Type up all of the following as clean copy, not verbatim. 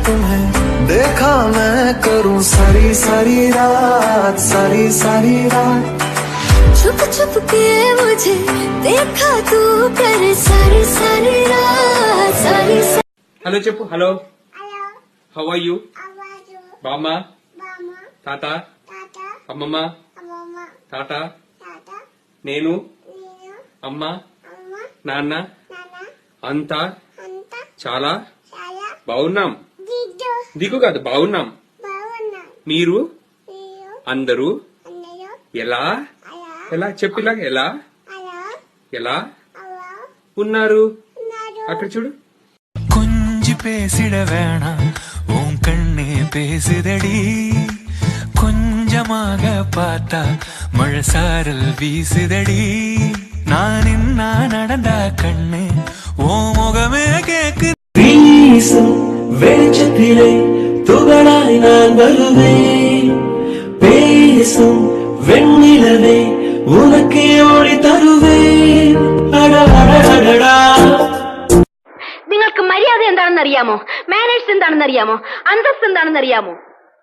तुम्हें देखा मैं करूं सारी सारी रात सारी सारी रात छुप छुप के मुझे देखा तू कर सारी सारी रात सारी हेलो चप्पू हेलो हाउ आर यू बामा తాత అమ్మమ్మ తాత నేను అమ్మ నాన్న అంతా చాలా బాగున్నాం దిగు కాదు బాగున్నాం మీరు అందరూ ఎలా ఎలా చెప్పిలా ఎలా ఎలా ఉన్నారు అక్కడ చూడు கொஞ்சி பேசிட வேணாம் உன் கண்ணே பேசுதடி கொஞ்சமாக பார்த்தா மழை சாரல் வீசுதடி நான் என்ன நடந்தா கண்ணு ஓ முகமே கேக்கு வீசும் வெளிச்சத்திலே துகளாய் நான் வருவேன் பேசும் வெண்ணிலவே உனக்கே ஒளி தருவேன் அடடடடடா നിങ്ങൾക്ക് മര്യാദ എന്താണെന്ന് അറിയാമോ മാനേഴ്സ് എന്താണെന്ന് അറിയാമോ അന്തസ്ത് എന്താണെന്ന് അറിയാമോ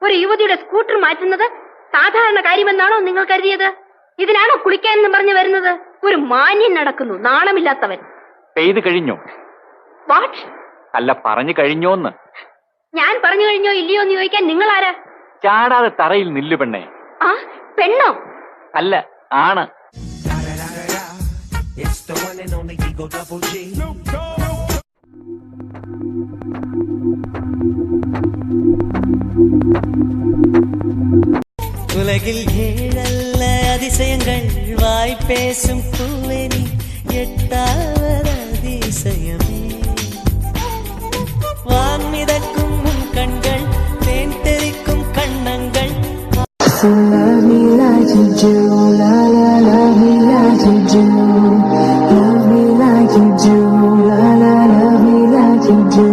ഒരു യുവതിയുടെ സ്കൂട്ടർ മാറ്റുന്നത് സാധാരണ കാര്യമെന്നാണോ നിങ്ങൾ കരുതിയത് ഇതിനാണോ കുളിക്കാനെന്ന് പറഞ്ഞു വരുന്നത് ഒരു മാന്യൻ നടക്കുന്നു നാണമില്ലാത്തവൻ പെയ്ത് കഴിഞ്ഞോ വാട്ട് അല്ല പറഞ്ഞു കഴിഞ്ഞോന്ന് ഞാൻ പറഞ്ഞു കഴിഞ്ഞോ ഇല്ലയോ എന്ന് ചോദിക്കാൻ നിങ്ങൾ ആരാ ചാടാതെ തറയിൽ നില്ലു പെണ്ണേ ആ പെണ്ണോ അല്ല ആണ് உலகில் ஏழல்ல அதிசயங்கள் வாய் பேசும் பூவெனி எட்டாவது அதிசயமே வான் மிதக்கும் உன் கண்கள் தேன் தெறிக்கும் கண்ணங்கள் love me like you do, la la love me like you do, love me like you do, la la love me like you do.